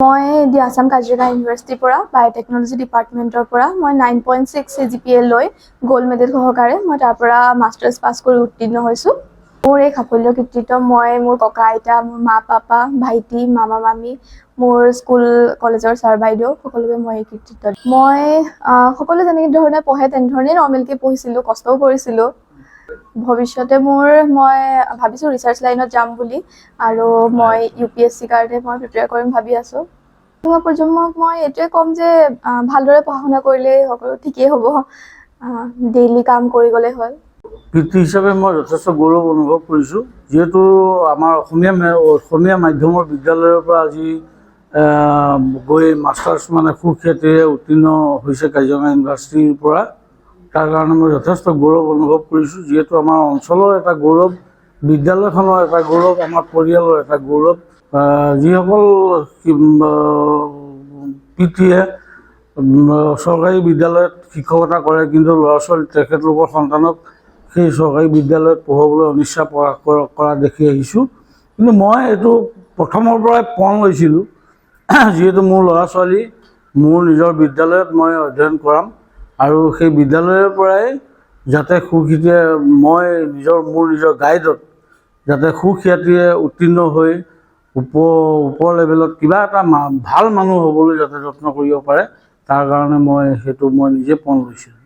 মই দি আসাম কাজিৰঙা ইউনিভাৰ্চিটিৰ পৰা বায়'টেকনলজি ডিপাৰ্টমেণ্টৰ পৰা মই 9.6 CGPA লৈ গোল্ড মেডেল সহকাৰে মই তাৰ পৰা মাষ্টাৰ্ছ পাছ কৰি উত্তীৰ্ণ হৈছোঁ। মোৰ এই সাফল্য কৃতিত্ব মই মোৰ ককা আইতা, মোৰ মা পাপা, ভাইটি, মামা মামী, মোৰ স্কুল কলেজৰ ছাৰ বাইদেউ সকলোকে মই এই কৃতিত্ব দিওঁ। মই সকলোৱে যেনেধৰণে পঢ়ে তেনেধৰণেই নৰ্মেলকৈ পঢ়িছিলোঁ, কষ্টও কৰিছিলোঁ। ভৱিষ্যতে মই ভাবিছোঁ ৰিচাৰ্চ লাইনত যাম বুলি, আৰু মই UPSC কাৰণে মই প্ৰিপেয়াৰ কৰিম ভাবি আছোঁ। নতুন প্ৰজন্মক মই এইটোৱে ক'ম যে ভালদৰে পঢ়া শুনা কৰিলেই সকলো ঠিকেই হ'ব, ডেইলি কাম কৰি গ'লেই হ'ল। পিতৃ হিচাপে মই যথেষ্ট গৌৰৱ অনুভৱ কৰিছোঁ, যিহেতু আমাৰ অসমীয়া মাধ্যমৰ বিদ্যালয়ৰ পৰা আজি গৈ মাষ্টাৰ্ছ মানে সুখ্যাতিৰে উত্তীৰ্ণ হৈছে কাজিৰঙা ইউনিভাৰ্চিটিৰ পৰা। তাৰ কাৰণে মই যথেষ্ট গৌৰৱ অনুভৱ কৰিছোঁ, যিহেতু আমাৰ অঞ্চলৰ এটা গৌৰৱ, বিদ্যালয়খনৰ এটা গৌৰৱ, আমাৰ পৰিয়ালৰ এটা গৌৰৱ। যিসকল পিতৃয়ে চৰকাৰী বিদ্যালয়ত শিক্ষকতা কৰে কিন্তু ল'ৰা ছোৱালী তেখেতলোকৰ সন্তানক সেই চৰকাৰী বিদ্যালয়ত পঢ়াবলৈ অনিচ্ছা প্ৰকাশ কৰা দেখি আহিছোঁ। কিন্তু মই এইটো প্ৰথমৰ পৰাই পণ লৈছিলোঁ, যিহেতু মোৰ ল'ৰা ছোৱালী মোৰ নিজৰ বিদ্যালয়ত মই অধ্যয়ন কৰাম, আৰু সেই বিদ্যালয়ৰ পৰাই যাতে সুখ্যাতিৰে মই মোৰ নিজৰ গাইডত যাতে সুখ্যাতিৰে উত্তীৰ্ণ হৈ ওপৰ লেভেলত কিবা এটা ভাল মানুহ হ'বলৈ যাতে যত্ন কৰিব পাৰে, তাৰ কাৰণে মই নিজে পণ লৈছিলোঁ।